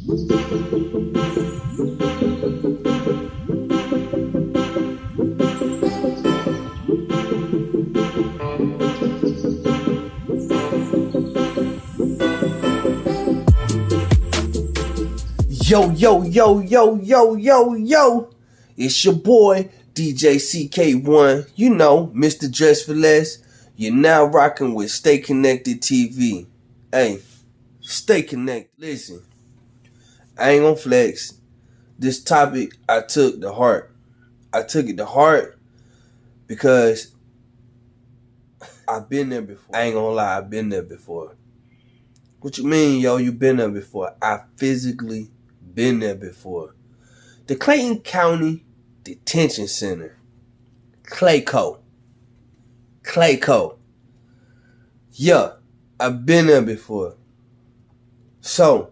Yo, yo, yo, yo, yo, yo, yo. It's your boy, DJ CK1. You know, Mr. Dress for Less. You're now rocking with Stay Connected TV. Hey, stay connected. Listen, I ain't gonna flex. This topic, I took to heart. I took it to heart because I've been there before. I ain't gonna lie, I've been there before. What you mean, yo? You been there before? I physically been there before. The Clayton County Detention Center. Clayco. Yeah, I've been there before. So,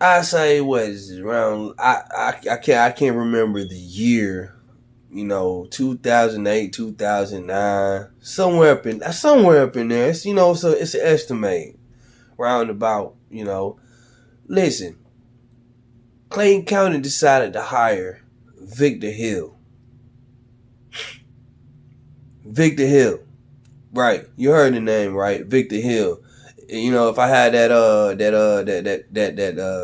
I say what is it, around I can't remember the year, 2008, 2009, somewhere up in there. It's so it's an estimate. Round about, Listen, Clayton County decided to hire Victor Hill. Victor Hill. Right. You heard the name, right? Victor Hill. If I had that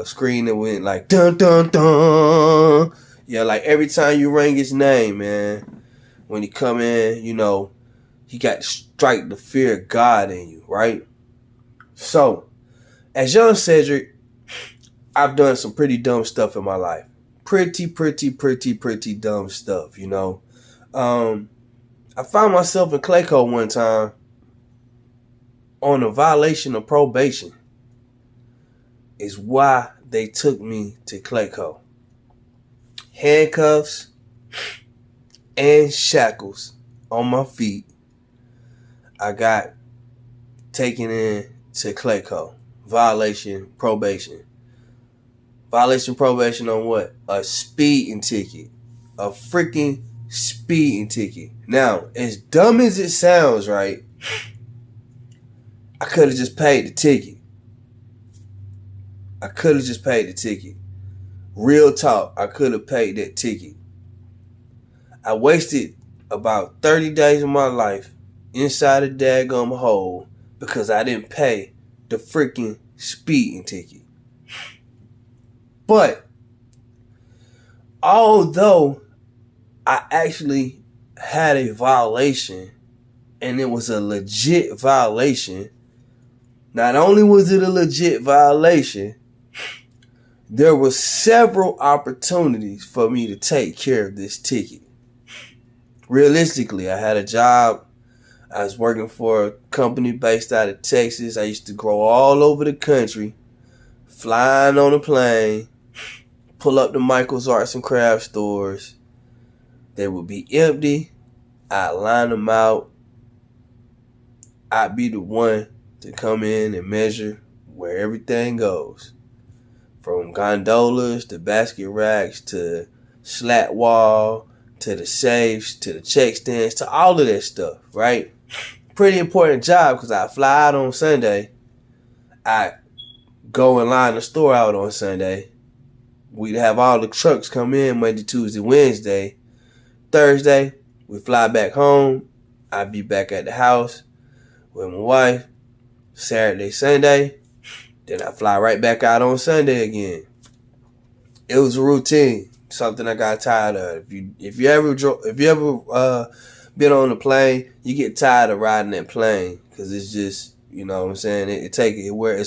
screen that went like dun dun dun. Yeah, like every time you ring his name, man, when he come in, he got to strike the fear of God in you, right? So, as young Cedric, I've done some pretty dumb stuff in my life. Pretty dumb stuff, I found myself in Clayco one time on a violation of probation. Is why they took me to Clayco. Handcuffs and shackles on my feet. I got taken in to Clayco. Violation probation. Violation probation on what? A speeding ticket. A freaking speeding ticket. Now, as dumb as it sounds, right? I could have just paid the ticket. Real talk, I could have paid that ticket. I wasted about 30 days of my life inside a daggum hole because I didn't pay the freaking speeding ticket. But although I actually had a violation and it was a legit violation, not only was it a legit violation, there were several opportunities for me to take care of this ticket. Realistically, I had a job. I was working for a company based out of Texas. I used to go all over the country, flying on a plane, pull up to Michael's Arts and Crafts stores. They would be empty. I'd line them out. I'd be the one to come in and measure where everything goes. From gondolas to basket racks to slat wall to the safes to the check stands to all of that stuff, right? Pretty important job because I fly out on Sunday. I go and line the store out on Sunday. We'd have all the trucks come in Monday, Tuesday, Wednesday. Thursday, we fly back home. I'd be back at the house with my wife. Saturday, Sunday. Then I fly right back out on Sunday again. It was a routine, something I got tired of. If you ever been on a plane, you get tired of riding that plane because it's just, you know what I'm saying. It's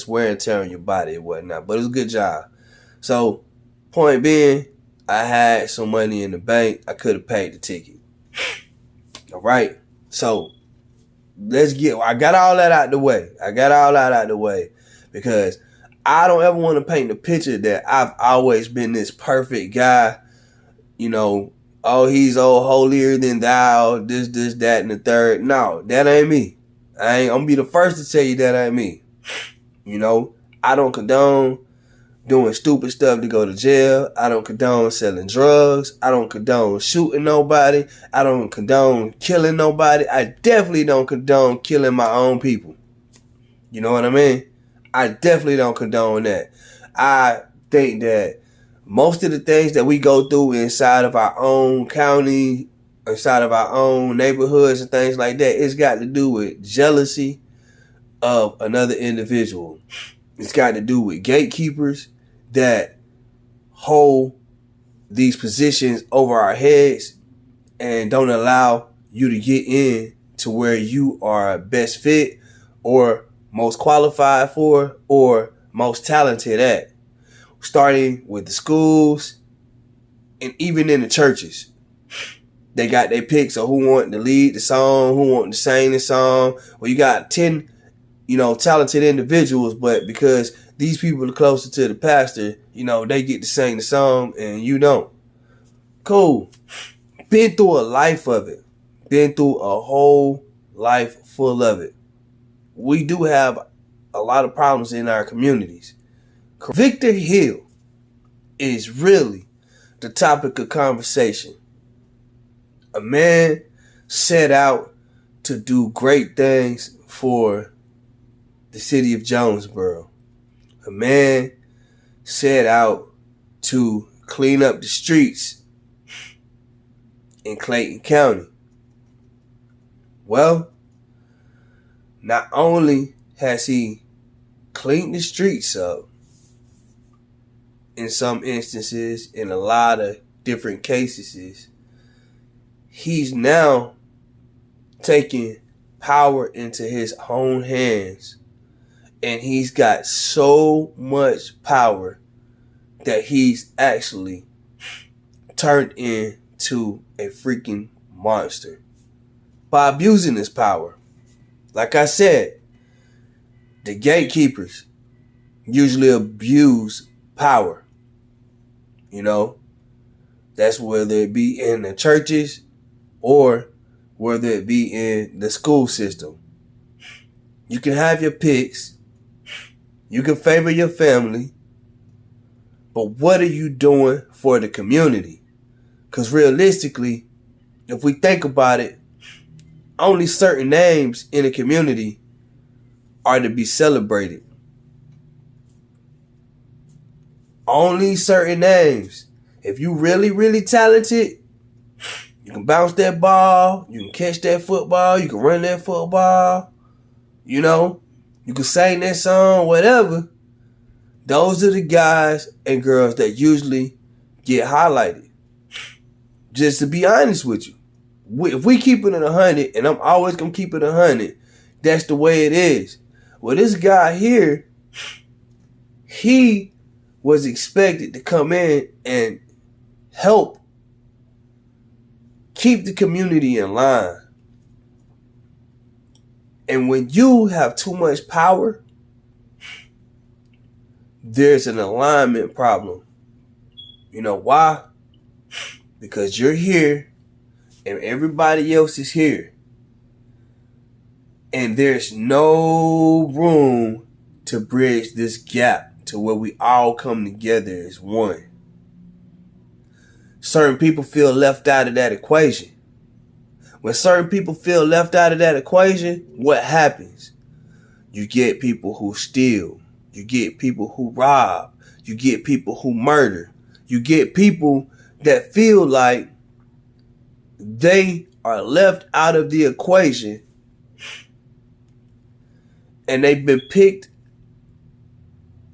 wear and tear on your body and whatnot. But it was a good job. So, point being, I had some money in the bank. I could have paid the ticket. All right. So, I got all that out the way. Because I don't ever want to paint the picture that I've always been this perfect guy. He's holier than thou, this, that, and the third. No, that ain't me. I'm going to be the first to tell you that ain't me. I don't condone doing stupid stuff to go to jail. I don't condone selling drugs. I don't condone shooting nobody. I don't condone killing nobody. I definitely don't condone killing my own people. You know what I mean? I definitely don't condone that. I think that most of the things that we go through inside of our own county, inside of our own neighborhoods and things like that, it's got to do with jealousy of another individual. It's got to do with gatekeepers that hold these positions over our heads and don't allow you to get in to where you are best fit or most qualified for or most talented at. Starting with the schools and even in the churches. They got their picks of who want to lead the song, who want to sing the song. Well, you got 10, talented individuals, but because these people are closer to the pastor, they get to sing the song and you don't. Cool. Been through a life of it. Been through a whole life full of it. We do have a lot of problems in our communities. Victor Hill is really the topic of conversation. A man set out to do great things for the city of Jonesboro. A man set out to clean up the streets in Clayton County. Well, not only has he cleaned the streets up, in some instances, in a lot of different cases, he's now taking power into his own hands. And he's got so much power that he's actually turned into a freaking monster by abusing his power. Like I said, the gatekeepers usually abuse power. That's whether it be in the churches or whether it be in the school system. You can have your picks. You can favor your family. But what are you doing for the community? Because realistically, if we think about it, only certain names in the community are to be celebrated. Only certain names. If you really, really talented, you can bounce that ball, you can catch that football, you can run that football, you can sing that song, whatever. Those are the guys and girls that usually get highlighted. Just to be honest with you. If we keep it at 100, and I'm always going to keep it 100, that's the way it is. Well, this guy here, he was expected to come in and help keep the community in line. And when you have too much power, there's an alignment problem. You know why? Because you're here and everybody else is here. And there's no room to bridge this gap to where we all come together as one. Certain people feel left out of that equation. When certain people feel left out of that equation, what happens? You get people who steal. You get people who rob. You get people who murder. You get people that feel like they are left out of the equation and they've been picked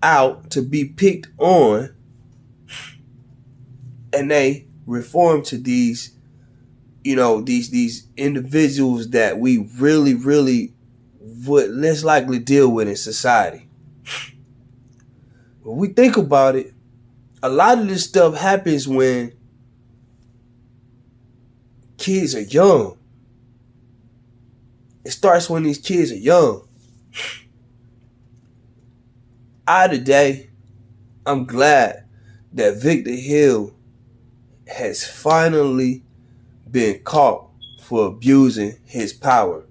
out to be picked on, and they reform to these, these individuals that we really, really would less likely deal with in society. When we think about it, a lot of this stuff happens when kids are young. It starts when these kids are young. Today, I'm glad that Victor Hill has finally been caught for abusing his power.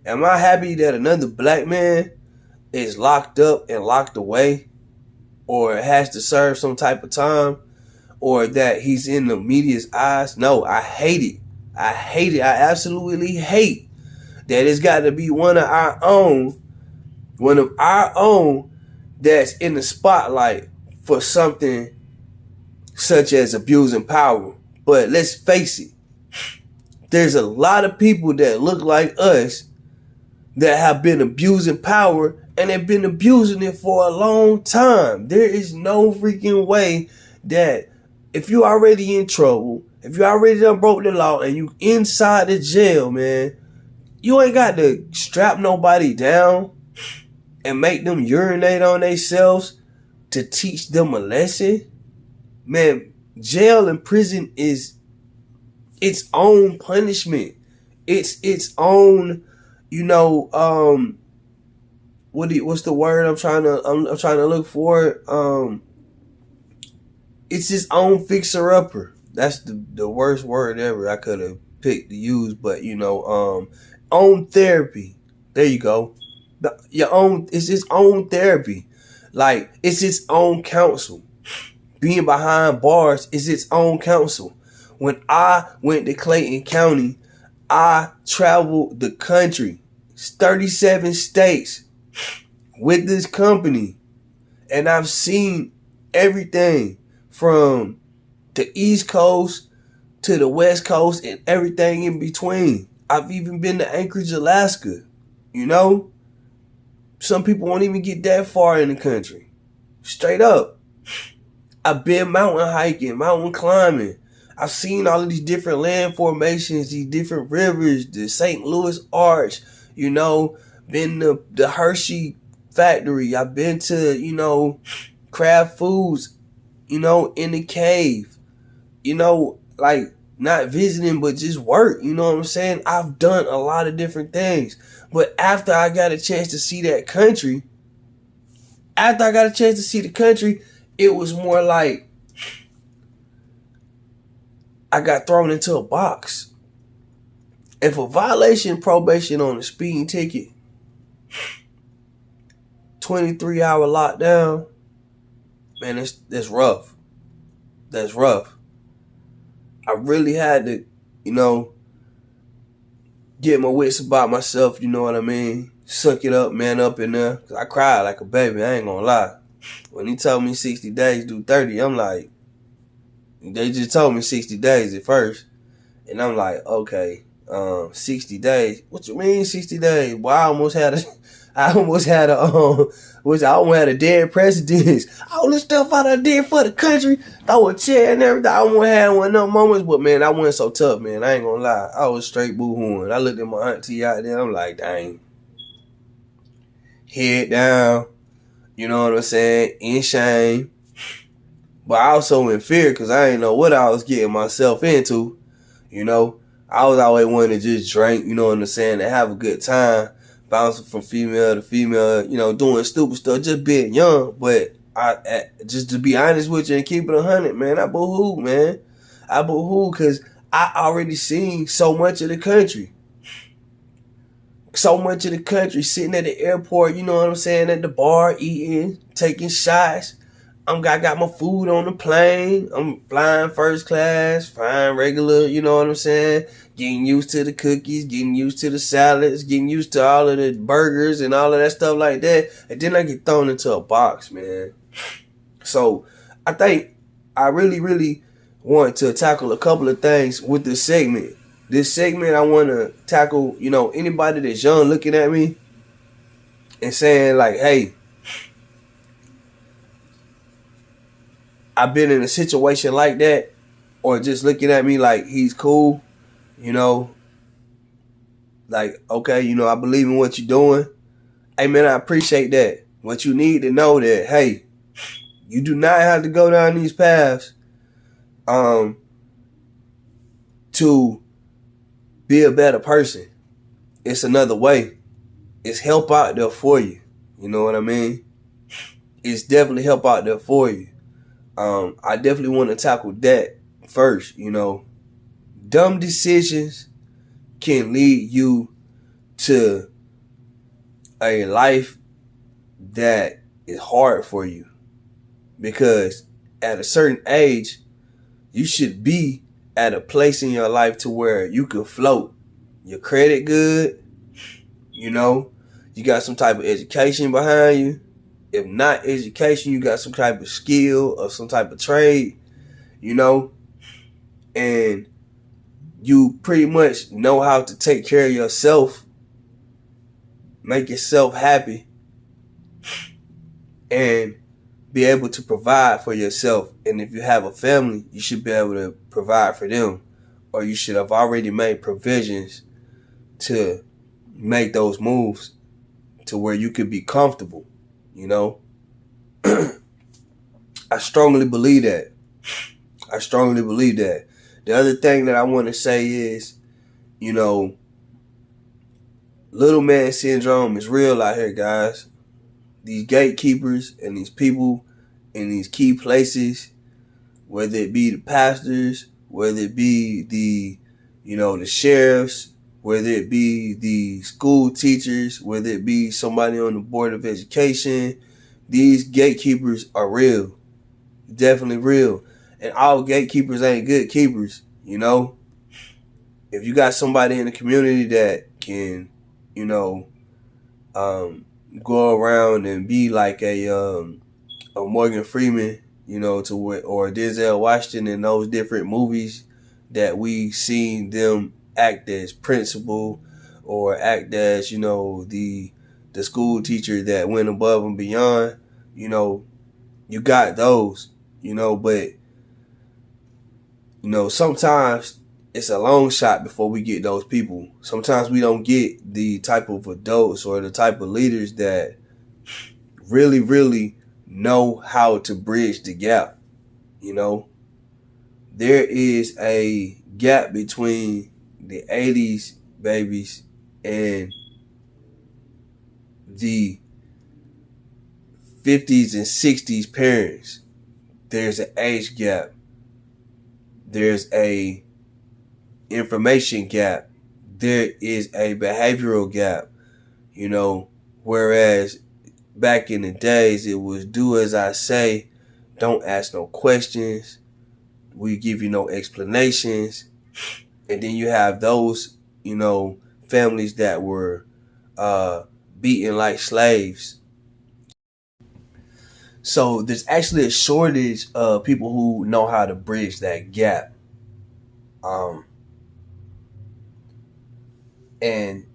Am I happy that another black man is locked up and locked away, or has to serve some type of time, or that he's in the media's eyes? No, I hate it. I hate it. I absolutely hate that it's got to be one of our own that's in the spotlight for something such as abusing power. But let's face it, there's a lot of people that look like us that have been abusing power, and they've been abusing it for a long time. There is no freaking way that if you already in trouble, if you already done broke the law and you inside the jail, man, you ain't got to strap nobody down and make them urinate on themselves to teach them a lesson. Man, jail and prison is its own punishment. It's its own, what's the word I'm trying to look for? It's its own fixer-upper. That's the worst word ever I could have picked to use, but own therapy. There you go. It's its own therapy. Like, it's its own counsel. Being behind bars is its own counsel. When I went to Clayton County, I traveled the country, 37 states, with this company, and I've seen everything from the East Coast to the West Coast and everything in between. I've even been to Anchorage, Alaska. Some people won't even get that far in the country. Straight up. I've been mountain hiking, mountain climbing. I've seen all of these different land formations, these different rivers, the St. Louis Arch, been to the Hershey factory. I've been to, Kraft Foods, in the cave, like not visiting, but just work. You know what I'm saying? I've done a lot of different things. But after I got a chance to see that country, it was more like I got thrown into a box. And for violation probation on a speeding ticket, 23-hour lockdown, man, that's rough. That's rough. I really had to, get my wits about myself, you know what I mean? Suck it up, man, up in there. 'Cause I cried like a baby, I ain't gonna lie. When he told me 60 days, do 30, I'm like, they just told me 60 days at first. And I'm like, okay, 60 days. What you mean 60 days? Well, I almost had a dead president. All the stuff I done did for the country, throw a chair and everything. I almost had one of them moments, but man, I wasn't so tough, man. I ain't gonna lie. I was straight boo-hooing. I looked at my auntie out there, I'm like, dang. Head down, you know what I'm saying? In shame. But also in fear, because I didn't know what I was getting myself into. I was always wanting to just drink, you know what I'm saying, and have a good time. Bouncing from female to female, doing stupid stuff, just being young. But just to be honest with you and keep it 100, man, I boo-hoo, man. I boo-hoo because I already seen so much of the country. So much of the country, sitting at the airport, you know what I'm saying, at the bar, eating, taking shots. I got my food on the plane. I'm flying first class, flying regular, you know what I'm saying? Getting used to the cookies, getting used to the salads, getting used to all of the burgers and all of that stuff like that. And then I get thrown into a box, man. So I think I really, really want to tackle a couple of things with this segment. This segment, I want to tackle, anybody that's young looking at me and saying like, hey, I've been in a situation like that, or just looking at me like he's cool, like, okay, I believe in what you're doing. Hey, man, I appreciate that. But you need to know that, hey, you do not have to go down these paths to be a better person. It's another way. It's help out there for you. You know what I mean? It's definitely help out there for you. I definitely want to tackle that first, Dumb decisions can lead you to a life that is hard for you. Because at a certain age, you should be at a place in your life to where you can float. Your credit good, you got some type of education behind you. If not education, you got some type of skill or some type of trade, you know, and you pretty much know how to take care of yourself, make yourself happy, and be able to provide for yourself. And if you have a family, you should be able to provide for them, or you should have already made provisions to make those moves to where you could be comfortable, you know. I strongly believe that. I strongly believe that. The other thing that I want to say is, you know, little man syndrome is real out here, guys. These gatekeepers and these people in these key places, whether it be the pastors, whether it be the sheriffs, whether it be the school teachers, whether it be somebody on the board of education, these gatekeepers are real. Definitely real. And all gatekeepers ain't good keepers, you know. If you got somebody in the community that can, you know, go around and be like a Morgan Freeman, you know, or Denzel Washington in those different movies that we seen them act as principal or act as, you know, the school teacher that went above and beyond, you know, you got those, you know, but, you know, sometimes it's a long shot before we get those people. Sometimes we don't get the type of adults or the type of leaders that really, really know how to bridge the gap, you know. There is a gap between the 80s babies and the 50s and 60s parents. There's an age gap. There's a information gap. There is a behavioral gap, you know, whereas back in the days it was do as I say, don't ask no questions, we give you no explanations. And then you have those, you know, families that were beaten like slaves. So there's actually a shortage of people who know how to bridge that gap. And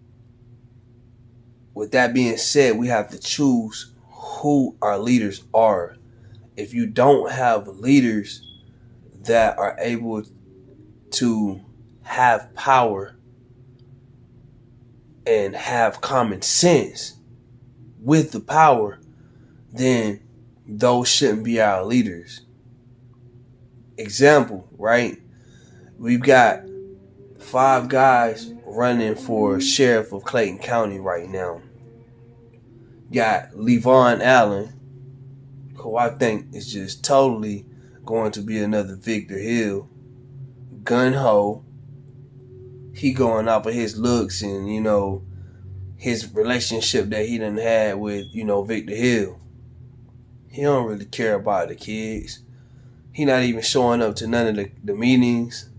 with that being said, we have to choose who our leaders are. If you don't have leaders that are able to have power and have common sense with the power, then those shouldn't be our leaders. Example, right? We've got 5 guys running for sheriff of Clayton County right now. Got Levon Allen, who I think is just totally going to be another Victor Hill. Gun ho. He going off of his looks and, you know, his relationship that he done had with, you know, Victor Hill. He don't really care about the kids. He not even showing up to none of the meetings.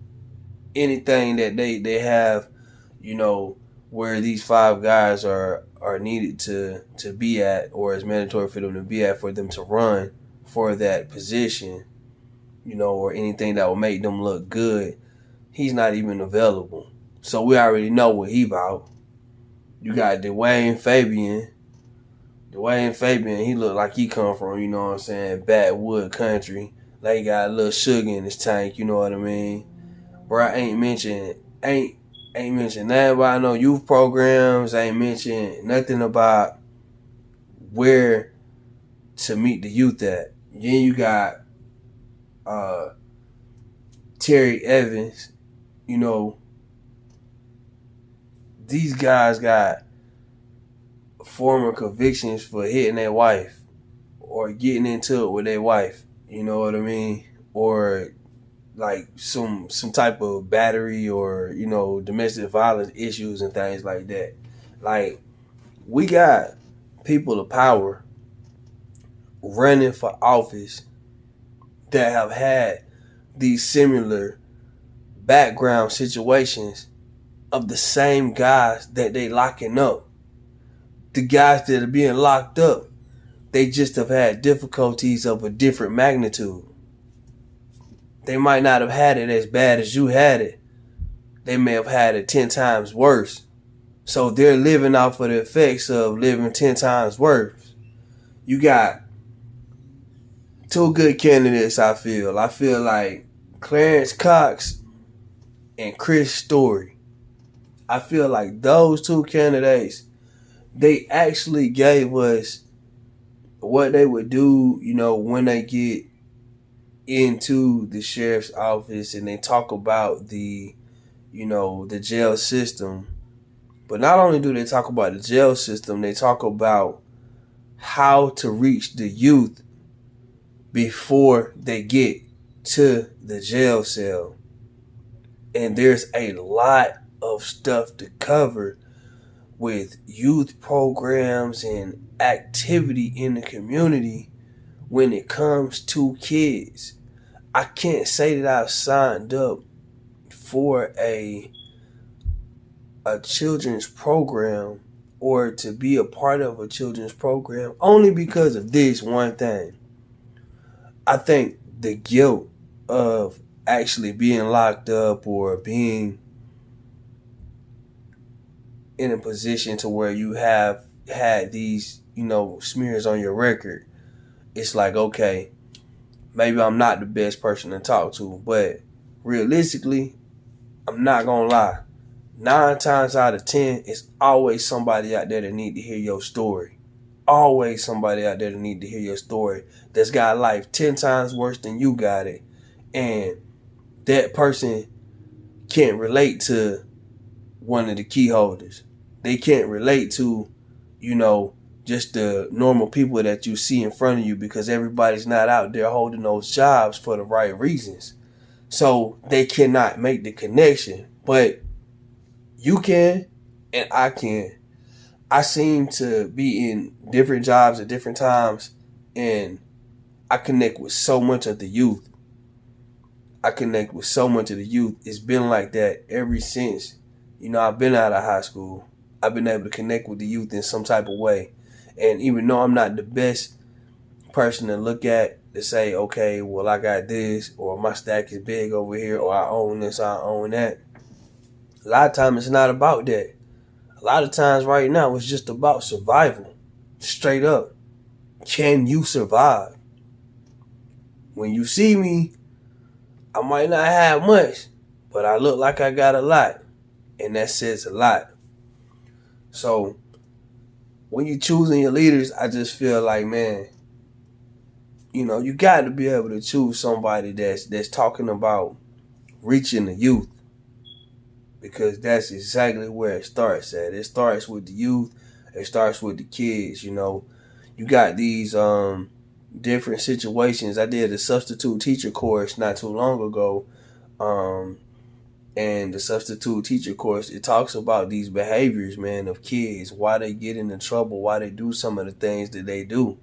Anything that they have, you know, where these 5 guys are needed to be at, or is mandatory for them to be at for them to run for that position, you know, or anything that will make them look good, he's not even available. So we already know what he about. You got Dwayne Fabian. He look like he come from, you know what I'm saying, backwood country. Like he got a little sugar in his tank, you know what I mean? Bro, ain't mentioned nothing about no youth programs. Ain't mentioned nothing about where to meet the youth at. Then you got Terry Evans. You know, these guys got former convictions for hitting their wife or getting into it with their wife. You know what I mean? Or like some type of battery or, you know, domestic violence issues and things like that. Like, we got people of power running for office that have had these similar background situations of the same guys that they locking up. The guys that are being locked up, They just have had difficulties of a different magnitude. They might not have had it as bad as you had it. They may have had it 10 times worse. So they're living off of the effects of living 10 times worse. You got two good candidates, I feel. I feel like Clarence Cox and Chris Story. I feel like those two candidates, they actually gave us what they would do, when they get into the sheriff's office and they talk about the jail system. But not only do they talk about the jail system, they talk about how to reach the youth before they get to the jail cell. And there's a lot of stuff to cover with youth programs and activity in the community when it comes to kids. I can't say that I've signed up for a children's program or to be a part of a children's program only because of this one thing. I think the guilt of actually being locked up or being in a position to where you have had these, smears on your record, it's like, okay, maybe I'm not the best person to talk to, but realistically, I'm not gonna lie. 9 times out of 10, it's always somebody out there that need to hear your story. Always somebody out there that need to hear your story that's got life 10 times worse than you got it. And that person can't relate to one of the key holders. They can't relate to, just the normal people that you see in front of you because everybody's not out there holding those jobs for the right reasons. So they cannot make the connection. But you can and I can. I seem to be in different jobs at different times and I connect with so much of the youth. It's been like that ever since, I've been out of high school. I've been able to connect with the youth in some type of way. And even though I'm not the best person to look at to say, okay, well, I got this, or my stack is big over here, or I own this, I own that. A lot of times it's not about that. A lot of times right now it's just about survival. Straight up. Can you survive? When you see me, I might not have much, but I look like I got a lot. And that says a lot. So when you're choosing your leaders, I just feel like, man, you got to be able to choose somebody that's talking about reaching the youth. Because that's exactly where it starts at. It starts with the youth. It starts with the kids, You got these different situations. I did a substitute teacher course not too long ago. And the substitute teacher course, it talks about these behaviors, man, of kids, why they get into trouble, why they do some of the things that they do.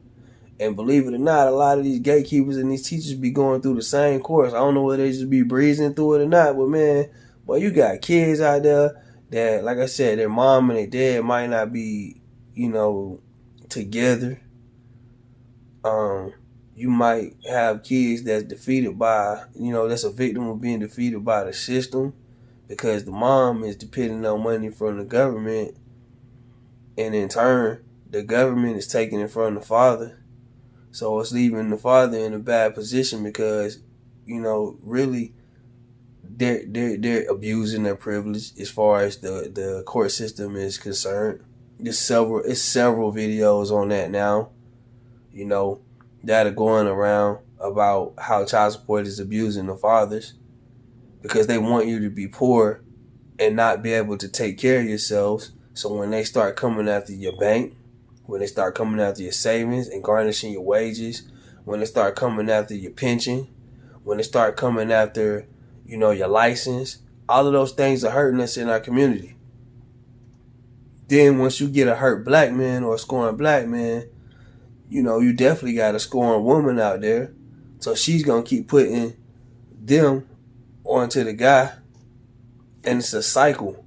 And believe it or not, a lot of these gatekeepers and these teachers be going through the same course. I don't know whether they just be breezing through it or not, but man, you got kids out there that, like I said, their mom and their dad might not be, together. You might have kids that's defeated by, that's a victim of being defeated by the system because the mom is depending on money from the government, and in turn, the government is taking it from the father. So it's leaving the father in a bad position because, really, they're abusing their privilege as far as the court system is concerned. There's several videos on that now, that are going around about how child support is abusing the fathers because they want you to be poor and not be able to take care of yourselves. So when they start coming after your bank, when they start coming after your savings and garnishing your wages, when they start coming after your pension, when they start coming after, your license, all of those things are hurting us in our community. Then once you get a hurt black man or a scoring black man, you definitely got a scoring woman out there. So she's going to keep putting them onto the guy. And it's a cycle,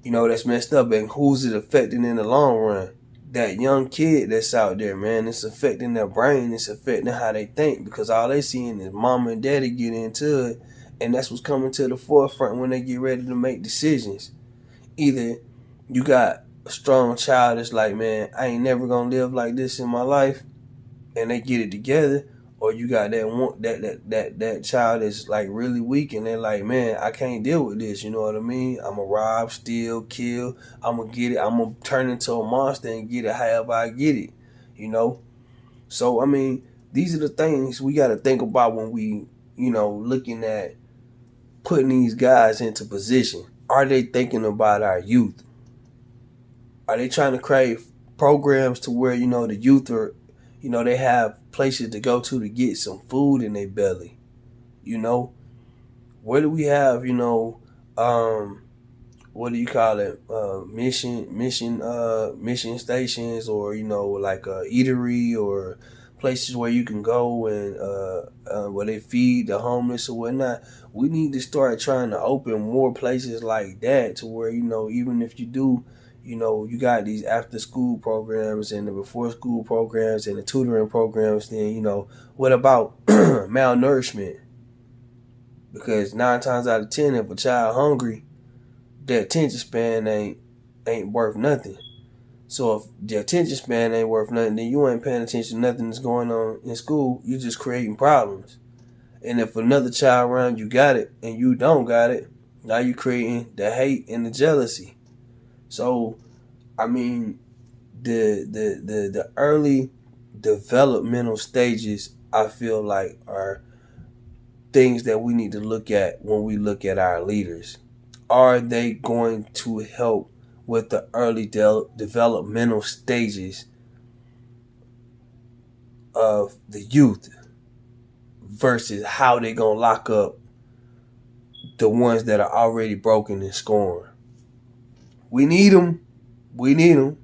that's messed up. And who's it affecting in the long run? that young kid that's out there, man, it's affecting their brain, it's affecting how they think, because all they seeing is mama and daddy get into it, and that's what's coming to the forefront when they get ready to make decisions. Either you got a strong child that's like, man, I ain't never gonna live like this in my life, and they get it together, or you got that child that's like really weak, and they're like, man, I can't deal with this. You know what I mean? I'm gonna rob, steal, kill. I'm gonna get it. I'm gonna turn into a monster and get it however I get it. You know. So I mean, these are the things we got to think about when we, looking at putting these guys into position. Are they thinking about our youth? Are they trying to create programs to where, the youth are, they have places to go to get some food in their belly? Where do we have, what do you call it? Mission stations, or, like a eatery, or places where you can go and where they feed the homeless or whatnot. We need to start trying to open more places like that, to where, even if you do, you got these after school programs and the before school programs and the tutoring programs, then, what about malnourishment? Because 9 times out of 10, if a child hungry, their attention span ain't worth nothing. So if the attention span ain't worth nothing, then you ain't paying attention to nothing that's going on in school. You're just creating problems. And if another child around you got it and you don't got it, now you're creating the hate and the jealousy. So, I mean, the early developmental stages, I feel like, are things that we need to look at when we look at our leaders. Are they going to help with the early developmental stages of the youth, versus how they going to lock up the ones that are already broken and scorned? We need them. We need them.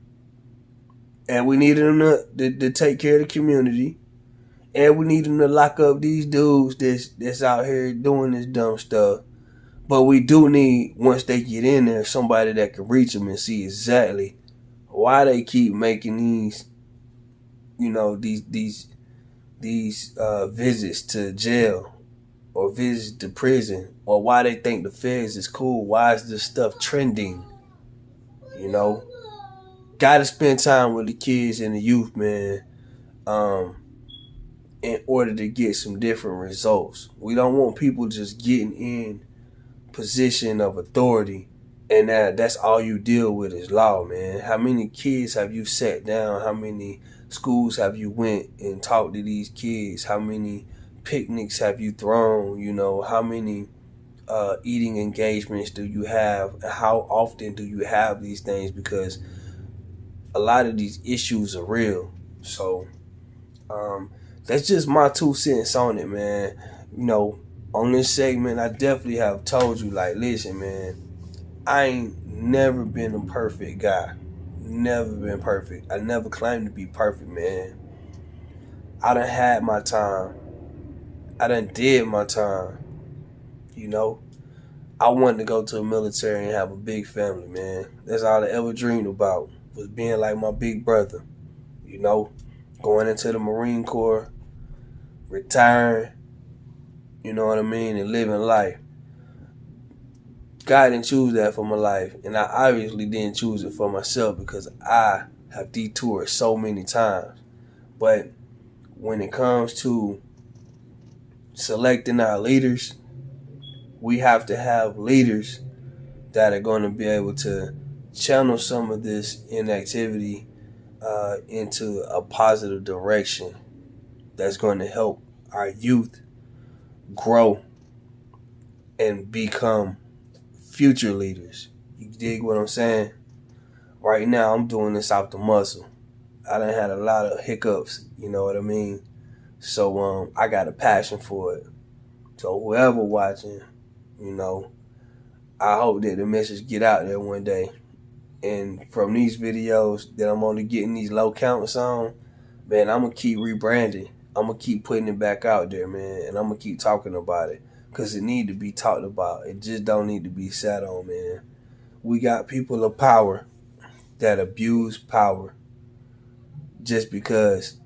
And we need them to take care of the community. And we need them to lock up these dudes that's out here doing this dumb stuff. But we do need, once they get in there, somebody that can reach them and see exactly why they keep making these, these visits to jail or visits to prison, or why they think the feds is cool. Why is this stuff trending? Gotta spend time with the kids and the youth, man, in order to get some different results. We don't want people just getting in position of authority and that's all you deal with is law, man. How many kids have you sat down? How many schools have you went and talked to these kids? How many picnics have you thrown? How many eating engagements do you have? How often do you have these things? Because a lot of these issues are real. So that's just my 2 cents on it, man. On this segment, I definitely have told you, like, listen, man, I ain't never been a perfect guy. Never been perfect. I never claimed to be perfect, man. I done had my time. I done did my time. I wanted to go to the military and have a big family, man. That's all I ever dreamed about, was being like my big brother. Going into the Marine Corps, retiring, and living life. God didn't choose that for my life, and I obviously didn't choose it for myself, because I have detoured so many times. But when it comes to selecting our leaders, we have to have leaders that are going to be able to channel some of this inactivity into a positive direction that's going to help our youth grow and become future leaders. You dig what I'm saying? Right now, I'm doing this out the muscle. I done had a lot of hiccups, you know what I mean? So I got a passion for it. So whoever watching, I hope that the message get out there one day. And from these videos that I'm only getting these low counts on, man, I'm going to keep rebranding. I'm going to keep putting it back out there, man. And I'm going to keep talking about it. Because it need to be talked about. It just don't need to be sat on, man. We got people of power that abuse power. just because,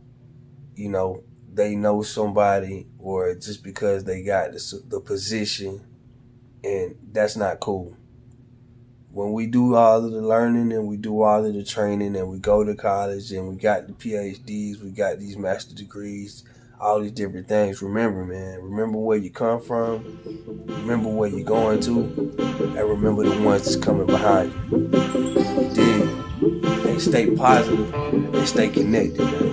they know somebody, or just because they got the position, and that's not cool. When we do all of the learning and we do all of the training and we go to college and we got the PhDs, we got these master degrees, all these different things, remember, man, remember where you come from, remember where you're going to, and remember the ones that's coming behind you. You dig? And stay positive and stay connected, man.